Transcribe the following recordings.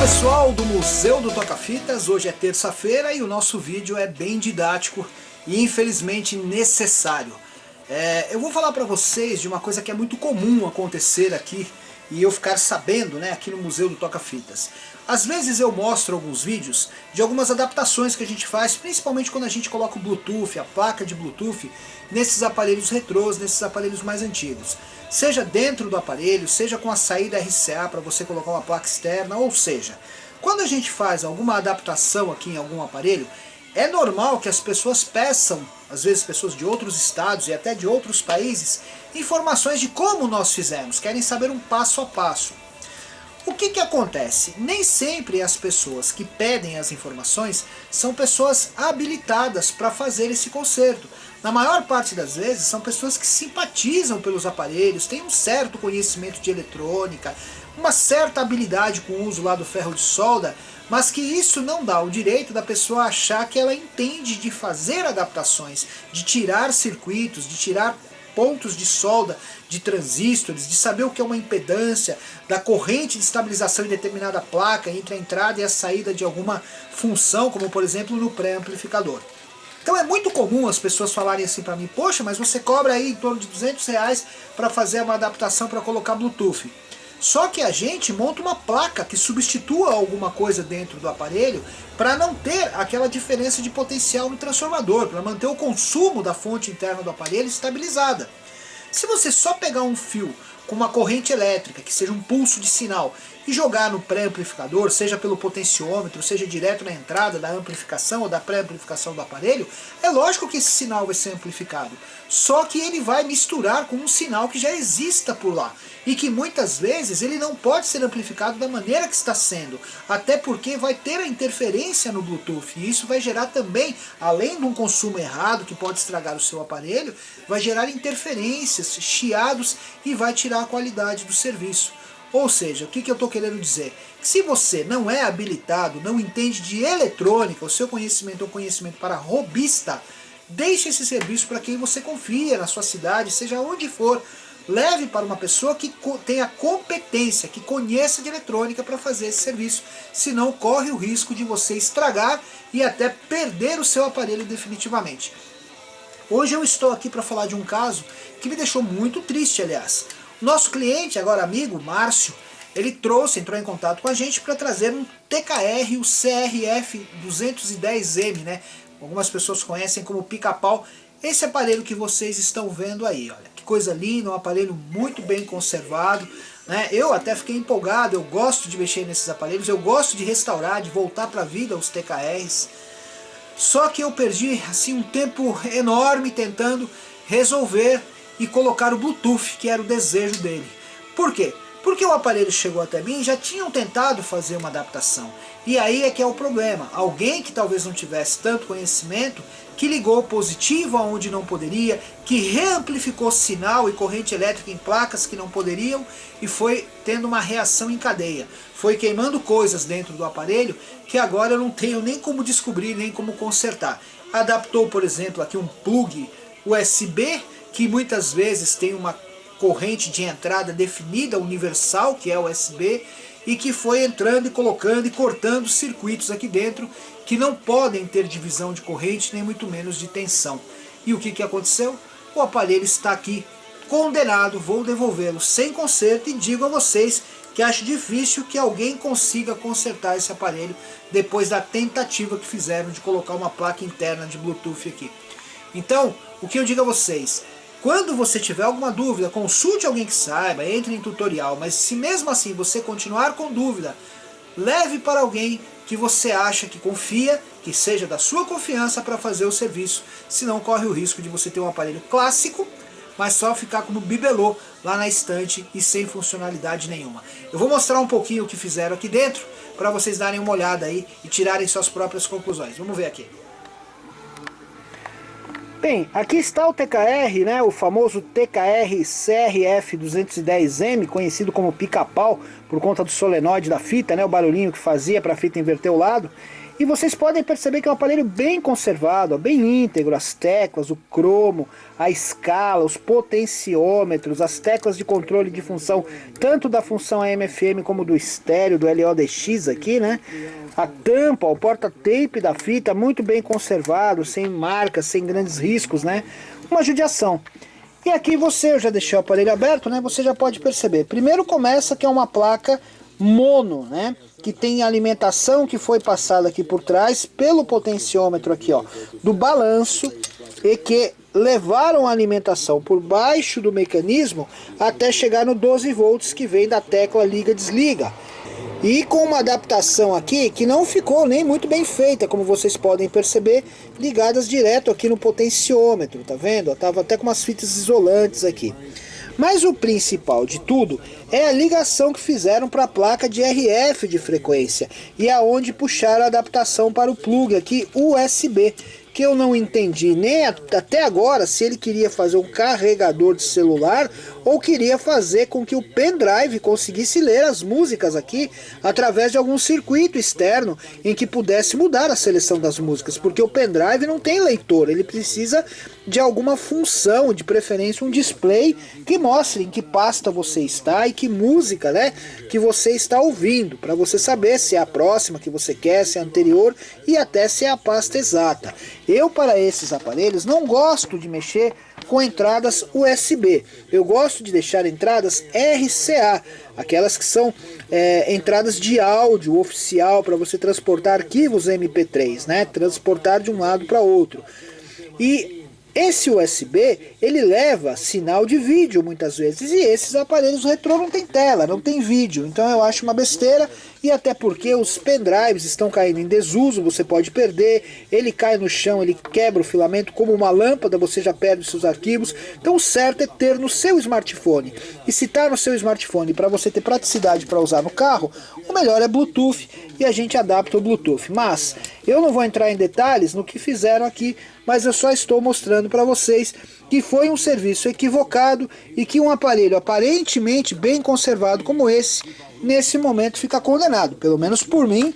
Pessoal do Museu do Toca-Fitas, hoje é terça-feira e o nosso vídeo é bem didático e infelizmente necessário. Eu vou falar para vocês de uma coisa que é muito comum acontecer aqui e eu ficar sabendo, né, aqui no Museu do Toca-Fitas. Às vezes eu mostro alguns vídeos de algumas adaptações que a gente faz, principalmente quando a gente coloca o Bluetooth, a placa de Bluetooth, nesses aparelhos retrôs, nesses aparelhos mais antigos. Seja dentro do aparelho, seja com a saída RCA para você colocar uma placa externa, ou seja, quando a gente faz alguma adaptação aqui em algum aparelho, é normal que as pessoas peçam, às vezes pessoas de outros estados e até de outros países, informações de como nós fizemos, querem saber um passo a passo. O que acontece? Nem sempre as pessoas que pedem as informações são pessoas habilitadas para fazer esse conserto. Na maior parte das vezes são pessoas que simpatizam pelos aparelhos, têm um certo conhecimento de eletrônica, uma certa habilidade com o uso lá do ferro de solda, mas que isso não dá o direito da pessoa achar que ela entende de fazer adaptações, de tirar circuitos, de tirar pontos de solda, de transistores, de saber o que é uma impedância, da corrente de estabilização em determinada placa entre a entrada e a saída de alguma função, como por exemplo no pré-amplificador. Então é muito comum as pessoas falarem assim para mim: poxa, mas você cobra aí em torno de R$200 para fazer uma adaptação para colocar Bluetooth. Só que a gente monta uma placa que substitua alguma coisa dentro do aparelho para não ter aquela diferença de potencial no transformador, para manter o consumo da fonte interna do aparelho estabilizada. Se você só pegar um fio com uma corrente elétrica, que seja um pulso de sinal, e jogar no pré-amplificador, seja pelo potenciômetro, seja direto na entrada da amplificação ou da pré-amplificação do aparelho, é lógico que esse sinal vai ser amplificado. Só que ele vai misturar com um sinal que já exista por lá, e que muitas vezes ele não pode ser amplificado da maneira que está sendo, até porque vai ter a interferência no Bluetooth, e isso vai gerar também, além de um consumo errado que pode estragar o seu aparelho, vai gerar interferências, chiados e vai tirar a qualidade do serviço. Ou seja, o que eu estou querendo dizer? Que se você não é habilitado, não entende de eletrônica, o seu conhecimento é um conhecimento para robista, deixe esse serviço para quem você confia, na sua cidade, seja onde for. Leve para uma pessoa que tenha competência, que conheça de eletrônica para fazer esse serviço, senão corre o risco de você estragar e até perder o seu aparelho definitivamente. Hoje eu estou aqui para falar de um caso que me deixou muito triste, aliás. Nosso cliente, agora amigo, Márcio, ele entrou em contato com a gente para trazer um TKR, o CRF 210M, né? Algumas pessoas conhecem como pica-pau. Esse aparelho que vocês estão vendo aí, olha, que coisa linda, um aparelho muito bem conservado, né? Eu até fiquei empolgado, eu gosto de mexer nesses aparelhos, eu gosto de restaurar, de voltar para a vida os TKRs. Só que eu perdi assim um tempo enorme tentando resolver e colocar o Bluetooth, que era o desejo dele. Por quê? Porque o aparelho chegou até mim e já tinham tentado fazer uma adaptação. E aí é que é o problema. Alguém que talvez não tivesse tanto conhecimento, que ligou positivo aonde não poderia, que reamplificou sinal e corrente elétrica em placas que não poderiam e foi tendo uma reação em cadeia. Foi queimando coisas dentro do aparelho que agora eu não tenho nem como descobrir, nem como consertar. Adaptou, por exemplo, aqui um plug USB, que muitas vezes tem uma corrente de entrada definida, universal, que é o USB, e que foi entrando e colocando e cortando circuitos aqui dentro que não podem ter divisão de corrente, nem muito menos de tensão. E o que aconteceu? O aparelho está aqui condenado, vou devolvê-lo sem conserto e digo a vocês que acho difícil que alguém consiga consertar esse aparelho depois da tentativa que fizeram de colocar uma placa interna de Bluetooth aqui. Então, o que eu digo a vocês? Quando você tiver alguma dúvida, consulte alguém que saiba, entre em tutorial, mas se mesmo assim você continuar com dúvida, leve para alguém que você acha que confia, que seja da sua confiança para fazer o serviço, senão corre o risco de você ter um aparelho clássico, mas só ficar como bibelô lá na estante e sem funcionalidade nenhuma. Eu vou mostrar um pouquinho o que fizeram aqui dentro, para vocês darem uma olhada aí e tirarem suas próprias conclusões. Vamos ver aqui. Bem, aqui está o TKR, né, o famoso TKR CRF 210M, conhecido como pica-pau, por conta do solenoide da fita, né, o barulhinho que fazia para a fita inverter o lado. E vocês podem perceber que é um aparelho bem conservado, ó, bem íntegro, as teclas, o cromo, a escala, os potenciômetros, as teclas de controle de função, tanto da função AM/FM como do estéreo, do LODX aqui, né? A tampa, o porta-tape da fita, muito bem conservado, sem marcas, sem grandes riscos, né? Uma judiação. E aqui eu já deixei o aparelho aberto, né? Você já pode perceber. Primeiro começa que é uma placa mono, né? Que tem alimentação que foi passada aqui por trás pelo potenciômetro aqui, ó, do balanço, e que levaram a alimentação por baixo do mecanismo até chegar no 12 volts que vem da tecla liga-desliga. E com uma adaptação aqui que não ficou nem muito bem feita, como vocês podem perceber, ligadas direto aqui no potenciômetro, tá vendo? Tava até com umas fitas isolantes aqui. Mas o principal de tudo é a ligação que fizeram para a placa de RF de frequência e aonde puxaram a adaptação para o plug aqui USB, que eu não entendi nem até agora se ele queria fazer um carregador de celular ou queria fazer com que o pendrive conseguisse ler as músicas aqui através de algum circuito externo em que pudesse mudar a seleção das músicas, porque o pendrive não tem leitor, ele precisa de alguma função, de preferência um display que mostre em que pasta você está e que música, né, que você está ouvindo, para você saber se é a próxima que você quer, se é a anterior e até se é a pasta exata. Eu, para esses aparelhos, não gosto de mexer com entradas USB. Eu gosto de deixar entradas RCA, aquelas que são entradas de áudio oficial para você transportar arquivos MP3, né? Transportar de um lado para outro. E esse USB, ele leva sinal de vídeo muitas vezes, e esses aparelhos retrô não tem tela, não tem vídeo, então eu acho uma besteira, e até porque os pendrives estão caindo em desuso, você pode perder, ele cai no chão, ele quebra o filamento como uma lâmpada, você já perde os seus arquivos, então o certo é ter no seu smartphone, e se está no seu smartphone para você ter praticidade para usar no carro, o melhor é Bluetooth, e a gente adapta o Bluetooth, mas eu não vou entrar em detalhes no que fizeram aqui, mas eu só estou mostrando para vocês que foi um serviço equivocado e que um aparelho aparentemente bem conservado como esse, nesse momento fica condenado, pelo menos por mim,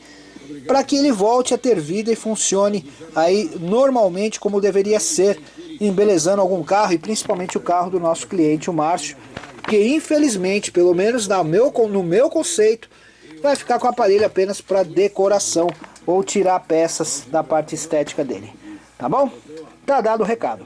para que ele volte a ter vida e funcione aí normalmente como deveria ser, embelezando algum carro e principalmente o carro do nosso cliente, o Márcio, que infelizmente, pelo menos no meu conceito, vai ficar com o aparelho apenas para decoração ou tirar peças da parte estética dele. Tá bom? Tá dado o recado.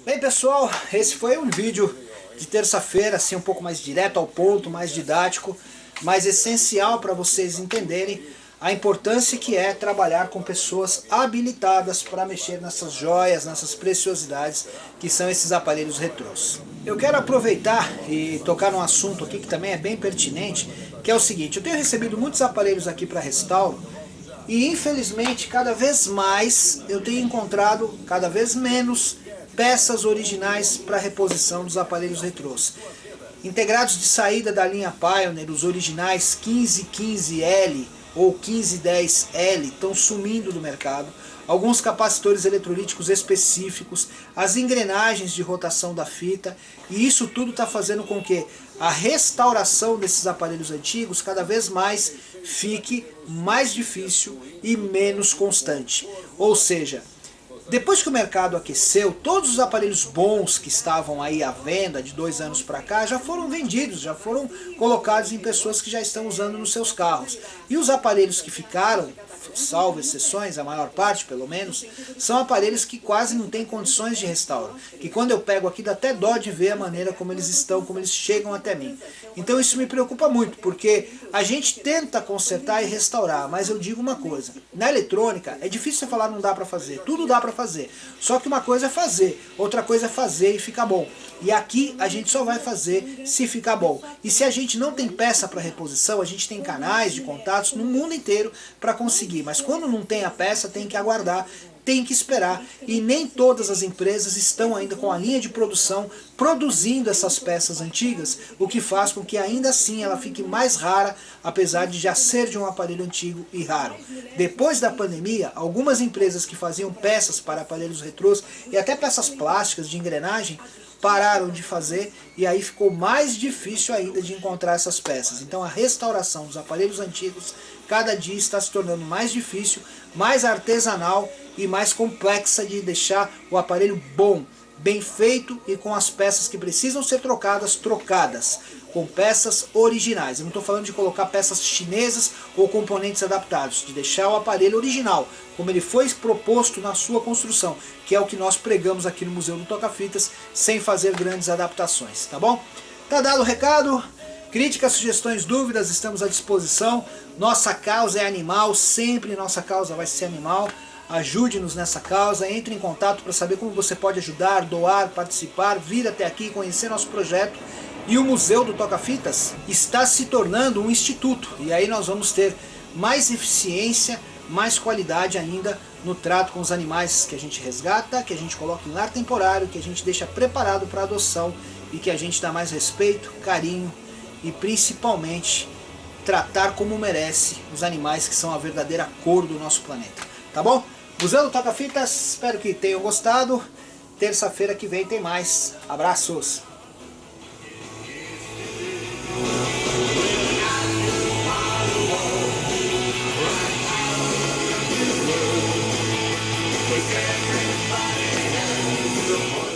Bem, pessoal, esse foi um vídeo de terça-feira, assim, um pouco mais direto ao ponto, mais didático, mais essencial para vocês entenderem a importância que é trabalhar com pessoas habilitadas para mexer nessas joias, nessas preciosidades que são esses aparelhos retrôs. Eu quero aproveitar e tocar num assunto aqui que também é bem pertinente, que é o seguinte: eu tenho recebido muitos aparelhos aqui para restauro, e infelizmente cada vez mais eu tenho encontrado cada vez menos peças originais para reposição dos aparelhos retrôs. Integrados de saída da linha Pioneer, os originais 1515L ou 1510L estão sumindo do mercado. Alguns capacitores eletrolíticos específicos, as engrenagens de rotação da fita, e isso tudo está fazendo com que a restauração desses aparelhos antigos cada vez mais fique mais difícil e menos constante. Ou seja, depois que o mercado aqueceu, todos os aparelhos bons que estavam aí à venda de 2 anos para cá já foram vendidos, já foram colocados em pessoas que já estão usando nos seus carros. E os aparelhos que ficaram, salvo exceções, a maior parte pelo menos, são aparelhos que quase não têm condições de restauro. Que quando eu pego aqui dá até dó de ver a maneira como eles estão, como eles chegam até mim. Então isso me preocupa muito, porque a gente tenta consertar e restaurar, mas eu digo uma coisa: na eletrônica é difícil você falar não dá para fazer, tudo dá para fazer. Só que uma coisa é fazer, outra coisa é fazer e ficar bom. E aqui a gente só vai fazer se ficar bom. E se a gente não tem peça para reposição, a gente tem canais de contatos no mundo inteiro para conseguir. Mas quando não tem a peça, tem que aguardar, tem que esperar. E nem todas as empresas estão ainda com a linha de produção produzindo essas peças antigas, o que faz com que ainda assim ela fique mais rara, apesar de já ser de um aparelho antigo e raro. Depois da pandemia, algumas empresas que faziam peças para aparelhos retrôs e até peças plásticas de engrenagem pararam de fazer e aí ficou mais difícil ainda de encontrar essas peças. Então a restauração dos aparelhos antigos cada dia está se tornando mais difícil, mais artesanal e mais complexa de deixar o aparelho bom, bem feito e com as peças que precisam ser trocadas, com peças originais. Eu não estou falando de colocar peças chinesas ou componentes adaptados, de deixar o aparelho original, como ele foi proposto na sua construção, que é o que nós pregamos aqui no Museu do Toca-Fitas, sem fazer grandes adaptações, tá bom? Tá dado o recado? Críticas, sugestões, dúvidas, estamos à disposição. Nossa causa é animal, sempre nossa causa vai ser animal. Ajude-nos nessa causa, entre em contato para saber como você pode ajudar, doar, participar, vir até aqui, conhecer nosso projeto. E o Museu do Toca-Fitas está se tornando um instituto, e aí nós vamos ter mais eficiência, mais qualidade ainda no trato com os animais que a gente resgata, que a gente coloca em lar temporário, que a gente deixa preparado para adoção e que a gente dá mais respeito, carinho e principalmente tratar como merece os animais que são a verdadeira cor do nosso planeta. Tá bom? Museu do Toca-Fitas, espero que tenham gostado. Terça-feira que vem tem mais. Abraços! Everybody has the